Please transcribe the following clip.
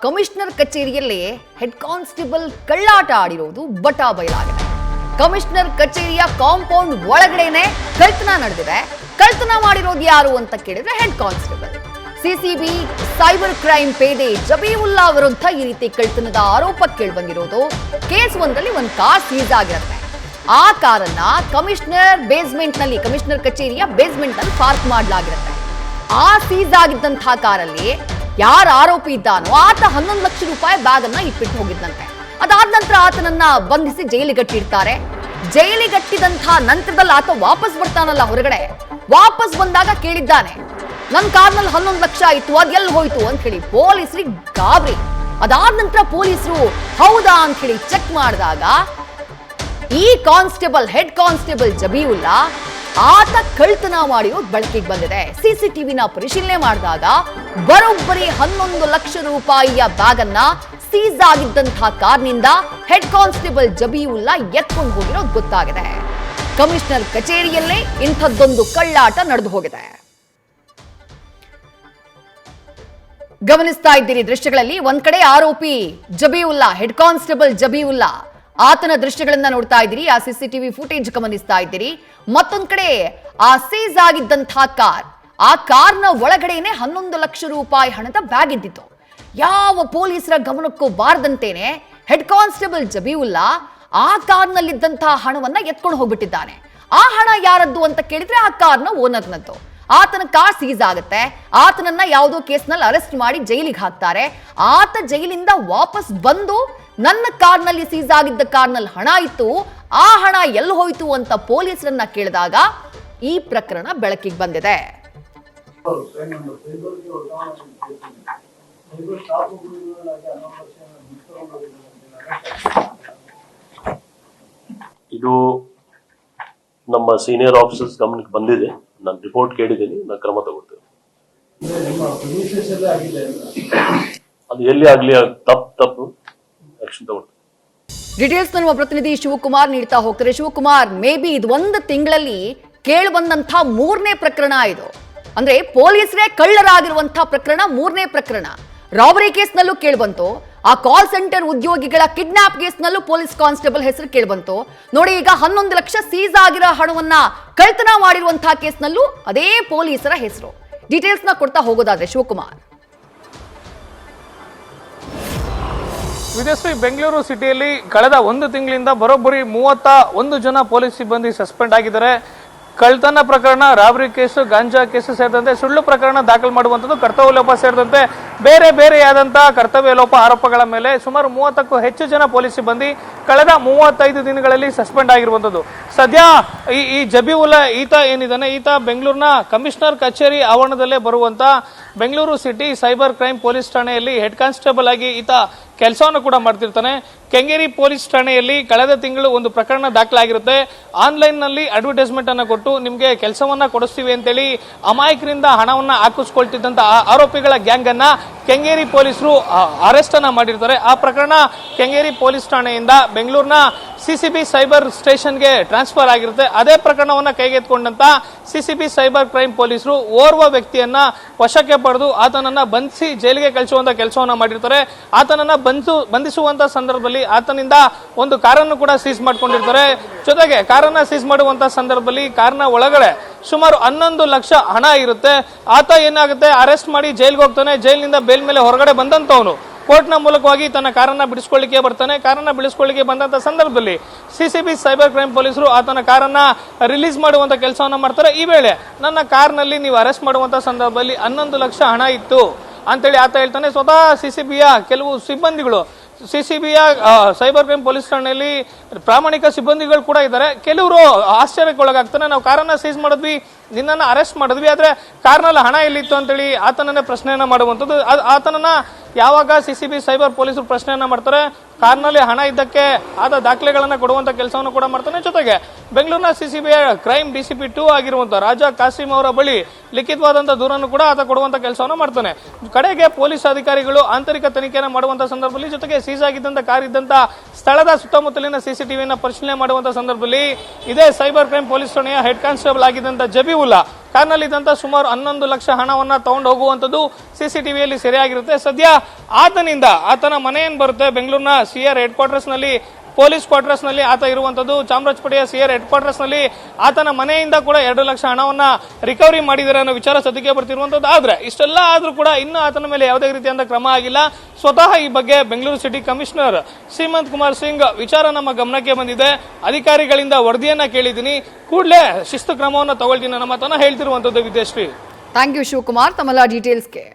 Commissioner ಕಚೇರಿಯಲ್ಲಿ head constable ಕಳ್ಳಾಟ ಆಡಿರುವುದು ಬಟಾ ಬಯಲಾಗಿದೆ. Commissioner ಕಚೇರಿಯ ಕಾಂಪೌಂಡ್ ಒಳಗಡೆನೆ ಕಳ್ತನ ನಡೆದಿದೆ. ಕಳ್ತನ ಮಾಡಿರೋದು ಯಾರು ಅಂತ ಕೇಳಿದ್ರೆ head constable. CCB cyber crime ಪೇದೆ ಜಬೀವುಲ್ಲಾ ವಿರುದ್ಧ ಈ ರೀತಿ ಕಳ್ತನದ ಆರೋಪ ಕೇಳಿಬಂದಿರೋದು. ಕೇಸ್ ಒಂದರಲ್ಲಿ ಒಂದು ಕಾರ್ ಸೀಸ್ ಆಗಿರುತ್ತೆ. ಆ ಕಾರನ್ನ ಕಮಿಷನರ್ ಕಚೇರಿಯ ಬೇಸ್ಮೆಂಟ್ ನಲ್ಲಿ ಪಾರ್ಕ್ ಮಾಡಲಾಗಿರುತ್ತೆ. ಆ ಸೀಸ್ ಆಗಿದ್ದಂತಹ ಕಾರಲ್ಲಿ ಯಾರ ಆರೋಪಿ ಇದ್ದಾನೋ ಆತ 11 ಲಕ್ಷ ರೂಪಾಯಿ ಬ್ಯಾಗ್ ಅನ್ನ ಇಟ್ಬಿಟ್ಟು ಹೋಗಿದ್ದಂತೆ. ಅದಾದ ನಂತರ ಆತನನ್ನ ಬಂಧಿಸಿ ಜೈಲಿಗಟ್ಟಿರ್ತಾರೆ. ಜೈಲಿಗಟ್ಟಿದಂತಹ ನಂತರದಲ್ಲಿ ಆತ ವಾಪಸ್ ಬರ್ತಾನಲ್ಲ ಹೊರಗಡೆ, ವಾಪಸ್ ಬಂದಾಗ ಕೇಳಿದ್ದಾನೆ, ನನ್ನ ಕಾರ್ನಲ್ಲಿ 11 ಲಕ್ಷ ಇತ್ತು, ಅದ್ ಎಲ್ಲಿ ಹೋಯ್ತು ಅಂತ ಹೇಳಿ ಪೊಲೀಸರಿಗೆ ಗಾಬರಿ. ಅದಾದ ನಂತರ ಪೊಲೀಸರು ಹೌದಾ ಅಂತ ಹೇಳಿ ಚೆಕ್ ಮಾಡಿದಾಗ ಈ ಹೆಡ್ ಕಾನ್ಸ್ಟೇಬಲ್ ಜಬೀವುಲ್ಲಾ ಆತ ಕಳ್ತನ ಮಾಡಿರೋದು ಬೆಳಕಿಗೆ ಬಂದಿದೆ. ಸಿಸಿಟಿವಿನ ಪರಿಶೀಲನೆ ಮಾಡಿದಾಗ ಬರೋಬ್ಬರಿ 11 ಲಕ್ಷ ರೂಪಾಯಿಯ ಬ್ಯಾಗ್ ಅನ್ನ ಸೀಸ್ ಆಗಿದ್ದಂತಹ ಕಾರ್ನಿಂದ ಹೆಡ್ ಕಾನ್ಸ್ಟೇಬಲ್ ಜಬೀವುಲ್ಲಾ ಎತ್ಕೊಂಡು ಹೋಗಿರೋದು ಗೊತ್ತಾಗಿದೆ. ಕಮಿಷನರ್ ಕಚೇರಿಯಲ್ಲೇ ಇಂಥದ್ದೊಂದು ಕಳ್ಳಾಟ ನಡೆದು ಹೋಗಿದೆ. ಗಮನಿಸ್ತಾ ಇದ್ದೀರಿ ದೃಶ್ಯಗಳಲ್ಲಿ. ಒಂದ್ ಕಡೆ ಆರೋಪಿ ಜಬೀವುಲ್ಲಾ, ಹೆಡ್ ಕಾನ್ಸ್ಟೇಬಲ್ ಜಬೀವುಲ್ಲಾ, ಆತನ ದೃಶ್ಯಗಳನ್ನ ನೋಡ್ತಾ ಇದ್ದೀರಿ. ಆ ಸಿಸಿಟಿವಿ ಫುಟೇಜ್ ಗಮನಿಸ್ತಾ ಇದ್ದೀರಿ. ಮತ್ತೊಂದ್ ಕಡೆ ಆ ಸೀಸ್ ಆಗಿದ್ದಂತಹ ಕಾರ್, ಆ ಕಾರ್ನ ಒಳಗಡೆನೆ 11 ಲಕ್ಷ ರೂಪಾಯಿ ಹಣದ ಬ್ಯಾಗ್ ಇದ್ದಿತ್ತು. ಯಾವ ಪೊಲೀಸರ ಗಮನಕ್ಕೂ ಬಾರದಂತೇನೆ ಹೆಡ್ ಕಾನ್ಸ್ಟೇಬಲ್ ಜಬೀವುಲ್ಲಾ ಆ ಕಾರ್ನಲ್ಲಿದ್ದಂತಹ ಹಣವನ್ನ ಎತ್ಕೊಂಡು ಹೋಗ್ಬಿಟ್ಟಿದ್ದಾನೆ. ಆ ಹಣ ಯಾರದ್ದು ಅಂತ ಕೇಳಿದ್ರೆ ಆ ಕಾರ್ನ ಓನರ್ನದ್ದು. ಆತನ ಕಾರ್ ಸೀಸ್ ಆಗುತ್ತೆ. ಆತನನ್ನ ಯಾವುದೋ ಕೇಸ್ನಲ್ಲಿ ಅರೆಸ್ಟ್ ಮಾಡಿ ಜೈಲಿಗೆ ಹಾಕ್ತಾರೆ. ಆತ ಜೈಲಿಂದ ವಾಪಸ್ ಬಂದು ನನ್ನ ಕಾರ್ನಲ್ಲಿ ಸೀಸ್ ಆಗಿದ್ದ ಕಾರ್ನಲ್ಲಿ ಹಣ ಇತ್ತು, ಆ ಹಣ ಎಲ್ಲಿ ಹೋಯ್ತು ಅಂತ ಪೊಲೀಸರನ್ನ ಕೇಳಿದಾಗ ಈ ಪ್ರಕರಣ ಬೆಳಕಿಗೆ ಬಂದಿದೆ. ಇದು ನಮ್ಮ ಸೀನಿಯರ್ ಆಫೀಸರ್ಸ್ ಗಮನಕ್ಕೆ ಬಂದಿದೆ. ನಾನು ರಿಪೋರ್ಟ್ ಕೇಳಿದ್ದೀನಿ, ನಾನು ಕ್ರಮ ತಗೊಳ್ತೇನೆ. ಅದು ಎಲ್ಲಿ ಆಗ್ಲಿ ತಪ್ಪು ಆಕ್ಷನ್ ತಗೊಳ್ತೇನೆ. ಡೀಟೇಲ್ಸ್ ನಮ್ಮ ಪ್ರತಿನಿಧಿ ಶಿವಕುಮಾರ್ ನೀಡ್ತಾ ಹೋಗ್ತಾರೆ. ಶಿವಕುಮಾರ್, ಮೇ ಬಿ ಇದು ಒಂದು ತಿಂಗಳಲ್ಲಿ ಕೇಳಿ ಬಂದಂತಹ 3ನೇ ಪ್ರಕರಣ ಇದು. ಅಂದ್ರೆ ಪೊಲೀಸರೇ ಕಳ್ಳರಾಗಿರುವಂತಹ ಪ್ರಕರಣ 3ನೇ ಪ್ರಕರಣ. ರಾಬರಿ ಕೇಸ್ನಲ್ಲೂ ಕೇಳಿಬಂತು. ಆ ಕಾಲ್ ಸೆಂಟರ್ ಉದ್ಯೋಗಿಗಳ ಕಿಡ್ನಾಪ್ ಕೇಸ್ನಲ್ಲೂ ಪೊಲೀಸ್ ಕಾನ್ಸ್ಟೇಬಲ್ ಹೆಸರು ಕೇಳಿಬಂತು. ನೋಡಿ, ಈಗ 11 ಲಕ್ಷ ಸೀಸ್ ಆಗಿರೋ ಹಣವನ್ನ ಕಳ್ತನ ಮಾಡಿರುವಂತಹ ಕೇಸ್ನಲ್ಲೂ ಅದೇ ಪೊಲೀಸರ ಹೆಸರು. ಡೀಟೇಲ್ಸ್ ನ ಕೊಡ್ತಾ ಹೋಗೋದಾದ್ರೆ ಶಿವಕುಮಾರ್. ವಿದೇಶಿ ಬೆಂಗಳೂರು ಸಿಟಿಯಲ್ಲಿ ಕಳೆದ 1 ತಿಂಗಳಿಂದ ಬರೋಬ್ಬರಿ 31 ಜನ ಪೊಲೀಸ್ ಸಿಬ್ಬಂದಿ ಸಸ್ಪೆಂಡ್ ಆಗಿದ್ದಾರೆ. ಕಳ್ತನ ಪ್ರಕರಣ, ರಾಬರಿ ಕೇಸು, ಗಾಂಜಾ ಕೇಸು ಸೇರಿದಂತೆ ಸುಳ್ಳು ಪ್ರಕರಣ ದಾಖಲು ಮಾಡುವಂಥದ್ದು, ಕರ್ತವ್ಯ ಲೋಪ ಸೇರಿದಂತೆ ಬೇರೆಯಾದಂತಹ ಕರ್ತವ್ಯ ಲೋಪ ಆರೋಪಗಳ ಮೇಲೆ ಸುಮಾರು 30ಕ್ಕೂ ಹೆಚ್ಚು ಜನ ಪೊಲೀಸ್ ಸಿಬ್ಬಂದಿ ಕಳೆದ 35 ದಿನಗಳಲ್ಲಿ ಸಸ್ಪೆಂಡ್ ಆಗಿರುವಂಥದ್ದು. ಸದ್ಯ ಈ ಜಬೀವುಲ್ಲಾ ಈತ ಏನಿದ್ದಾನೆ, ಈತ ಬೆಂಗಳೂರಿನ ಕಮಿಷನರ್ ಕಚೇರಿ ಆವರಣದಲ್ಲೇ ಬರುವಂತ Bengaluru city cyber crime police ಠಾಣೆಯಲ್ಲಿ ಹೆಡ್ ಕಾನ್ಸ್ಟೇಬಲ್ ಆಗಿ ಈತ ಕೆಲಸವನ್ನು ಕೂಡ ಮಾಡ್ತಿರ್ತಾನೆ. ಕೆಂಗೇರಿ ಪೊಲೀಸ್ ಠಾಣೆಯಲ್ಲಿ ಕಳೆದ ತಿಂಗಳು ಒಂದು ಪ್ರಕರಣ ದಾಖಲಾಗಿರುತ್ತೆ. ಆನ್ಲೈನ್ ನಲ್ಲಿ ಅಡ್ವರ್ಟೈಸ್ಮೆಂಟ್ ಅನ್ನು ಕೊಟ್ಟು ನಿಮಗೆ ಕೆಲಸವನ್ನ ಕೊಡಿಸ್ತೀವಿ ಅಂತೇಳಿ ಅಮಾಯಕರಿಂದ ಹಣವನ್ನ ಹಾಕಿಸ್ಕೊಳ್ತಿದ್ದಂತ ಆರೋಪಿಗಳ ಗ್ಯಾಂಗ್ ಅನ್ನ ಕೆಂಗೇರಿ ಪೊಲೀಸರು ಅರೆಸ್ಟ್ ಅನ್ನ ಮಾಡಿರ್ತಾರೆ. ಆ ಪ್ರಕರಣ ಕೆಂಗೇರಿ ಪೊಲೀಸ್ ಠಾಣೆಯಿಂದ ಬೆಂಗಳೂರಿನ ಸಿಸಿಬಿ ಸೈಬರ್ ಸ್ಟೇಷನ್ಗೆ ಟ್ರಾನ್ಸ್ಫರ್ ಆಗಿರುತ್ತೆ. ಅದೇ ಪ್ರಕರಣವನ್ನ ಕೈಗೆತ್ತಿಕೊಂಡಂತ ಸಿಸಿಬಿ ಸೈಬರ್ ಕ್ರೈಮ್ ಪೊಲೀಸರು ಓರ್ವ ವ್ಯಕ್ತಿಯನ್ನ ವಶಕ್ಕೆ ಪಡೆದು ಆತನನ್ನ ಬಂಧಿಸಿ ಜೈಲಿಗೆ ಕಳಿಸುವಂತ ಕೆಲಸವನ್ನ ಮಾಡಿರ್ತಾರೆ. ಆತನನ್ನ ಬಂಧಿಸುವಂತ ಸಂದರ್ಭದಲ್ಲಿ ಆತನಿಂದ ಒಂದು ಕಾರನ್ನು ಕೂಡ ಸೀಸ್ ಮಾಡ್ಕೊಂಡಿರ್ತಾರೆ. ಜೊತೆಗೆ ಕಾರನ್ನ ಸೀಸ್ ಮಾಡುವಂತ ಸಂದರ್ಭದಲ್ಲಿ ಕಾರ್ನ ಒಳಗಡೆ ಸುಮಾರು 11 ಲಕ್ಷ ಹಣ ಇರುತ್ತೆ. ಆತ ಏನಾಗುತ್ತೆ, ಅರೆಸ್ಟ್ ಮಾಡಿ ಜೈಲ್ಗೆ ಹೋಗ್ತಾನೆ. ಜೈಲಿನಿಂದ ಬೇಲ್ ಮೇಲೆ ಹೊರಗಡೆ ಬಂದಂತವನು ಕೋರ್ಟ್ನ ಮೂಲಕವಾಗಿ ತನ್ನ ಕಾರನ್ನ ಬಿಡಿಸ್ಕೊಳ್ಳಿಕ್ಕೆ ಬರ್ತಾನೆ. ಕಾರನ್ನ ಬಿಡಿಸ್ಕೊಳ್ಳಿಕ್ಕೆ ಬಂದಂತ ಸಂದರ್ಭದಲ್ಲಿ ಸಿಸಿಬಿ ಸೈಬರ್ ಕ್ರೈಮ್ ಪೊಲೀಸರು ಆತನ ಕಾರನ್ನ ರಿಲೀಸ್ ಮಾಡುವಂತ ಕೆಲಸವನ್ನ ಮಾಡ್ತಾರೆ. ಈ ವೇಳೆ ನನ್ನ ಕಾರ್ನಲ್ಲಿ ನೀವು ಅರೆಸ್ಟ್ ಮಾಡುವಂತ ಸಂದರ್ಭದಲ್ಲಿ 11 ಲಕ್ಷ ಹಣ ಇತ್ತು ಅಂತೇಳಿ ಆತ ಹೇಳ್ತಾನೆ. ಸ್ವತಃ ಸಿಸಿಬಿಯ ಕೆಲವು ಸಿಬ್ಬಂದಿಗಳು, ಸಿಸಿಬಿಯ ಸೈಬರ್ ಕ್ರೈಮ್ ಪೊಲೀಸ್ ಠಾಣೆಯಲ್ಲಿ ಪ್ರಾಮಾಣಿಕ ಸಿಬ್ಬಂದಿಗಳು ಕೂಡ ಇದ್ದಾರೆ. ಕೆಲವರು ಆಶ್ಚರ್ಯಕ್ಕೊಳಗಾಗ್ತಾನೆ. ನಾವು ಕಾರನ್ನ ಸೀಸ್ ಮಾಡಿದ್ವಿ, ನಿನ್ನನ್ನು ಅರೆಸ್ಟ್ ಮಾಡಿದ್ವಿ, ಆದ್ರೆ ಕಾರ್ನಲ್ಲಿ ಹಣ ಎಲ್ಲಿತ್ತು ಅಂತೇಳಿ ಆತನನ್ನೇ ಪ್ರಶ್ನೆಯನ್ನ ಮಾಡುವಂಥದ್ದು. ಆತನನ್ನ ಯಾವಾಗ ಸಿಸಿಬಿ ಸೈಬರ್ ಪೊಲೀಸರು ಪ್ರಶ್ನೆಯನ್ನ ಮಾಡ್ತಾರೆ, ಕಾರ್ನಲ್ಲಿ ಹಣ ಇದ್ದಕ್ಕೆ ಆದ ದಾಖಲೆಗಳನ್ನ ಕೊಡುವಂತ ಕೆಲಸವನ್ನು ಕೂಡ ಮಾಡ್ತಾನೆ. ಜೊತೆಗೆ ಬೆಂಗಳೂರಿನ ಸಿಸಿಬಿಯ ಕ್ರೈಮ್ ಡಿಸಿಪಿ 2 ಆಗಿರುವಂತ ರಾಜಾ ಕಾಸಿಂ ಅವರ ಬಳಿ ಲಿಖಿತವಾದಂತಹ ದೂರನ್ನು ಕೂಡ ಆತ ಕೊಡುವಂತ ಕೆಲಸವನ್ನು ಮಾಡ್ತಾನೆ. ಕಡೆಗೆ ಪೊಲೀಸ್ ಅಧಿಕಾರಿಗಳು ಆಂತರಿಕ ತನಿಖೆಯನ್ನು ಮಾಡುವಂತ ಸಂದರ್ಭದಲ್ಲಿ, ಜೊತೆಗೆ ಸೀಸ್ ಆಗಿದ್ದಂತ ಕಾರ್ ಇದ್ದಂತ ಸ್ಥಳದ ಸುತ್ತಮುತ್ತಲಿನ ಸಿಸಿಟಿವಿಯನ್ನು ಪರಿಶೀಲನೆ ಮಾಡುವಂತ ಸಂದರ್ಭದಲ್ಲಿ ಇದೇ ಸೈಬರ್ ಕ್ರೈಮ್ ಪೊಲೀಸ್ ಠಾಣೆಯ ಹೆಡ್ ಕಾನ್ಸ್ಟೇಬಲ್ ಆಗಿದ್ದಂತ ಜಬೀವುಲ್ಲಾ ಕಾರ್ನಲ್ಲಿದ್ದಂತ ಸುಮಾರು 11 ಲಕ್ಷ ಹಣವನ್ನ ತಗೊಂಡು ಹೋಗುವಂತದ್ದು ಸಿಸಿಟಿವಿಯಲ್ಲಿ ಸೆರೆಯಾಗಿರುತ್ತೆ. ಸದ್ಯ ಆತನ ಮನೆ ಏನ್ ಬರುತ್ತೆ ಬೆಂಗಳೂರಿನ ಸಿಆರ್ ಹೆಡ್ ಕ್ವಾರ್ಟರ್ಸ್ ನಲ್ಲಿ, ಪೊಲೀಸ್ ಕ್ವಾರ್ಟರ್ಸ್ ನಲ್ಲಿ ಆತ ಇರುವಂತದ್ದು. ಚಾಮರಾಜಪೇಟೆಯ ಸಿಆರ್ ಹೆಡ್ ಕ್ವಾರ್ಟರ್ಸ್ ನಲ್ಲಿ ಆತನ ಮನೆಯಿಂದ ಕೂಡ 2 ಲಕ್ಷ ಹಣವನ್ನ ರಿಕವರಿ ಮಾಡಿದ್ದಾರೆ ಅನ್ನೋ ವಿಚಾರ ಸದ್ಯಕ್ಕೆ ಬರ್ತಿರುವಂತದ್ದು. ಆದ್ರೆ ಇಷ್ಟೆಲ್ಲ ಆದ್ರೂ ಕೂಡ ಇನ್ನು ಆತನ ಮೇಲೆ ಯಾವುದೇ ರೀತಿಯಾದ ಕ್ರಮ ಆಗಿಲ್ಲ. ಸ್ವತಃ ಈ ಬಗ್ಗೆ ಬೆಂಗಳೂರು ಸಿಟಿ ಕಮಿಷನರ್ ಶ್ರೀಮಂತ್ ಕುಮಾರ್ ಸಿಂಗ್ ವಿಚಾರ ನಮ್ಮ ಗಮನಕ್ಕೆ ಬಂದಿದೆ, ಅಧಿಕಾರಿಗಳಿಂದ ವರದಿಯನ್ನ ಕೇಳಿದ್ದೀನಿ, ಕೂಡಲೇ ಶಿಸ್ತು ಕ್ರಮವನ್ನು ತಗೊಳ್ತೀನಿ ಅನ್ನೋ ಮಾತನ್ನ ಹೇಳ್ತಿರುವಂತದ್ದು. ವಿದ್ಯಾಶ್ರೀ, ಥ್ಯಾಂಕ್ ಯು ಶಿವಕುಮಾರ್ ತಮ್ಮೆಲ್ಲ ಡೀಟೇಲ್ಸ್ಗೆ.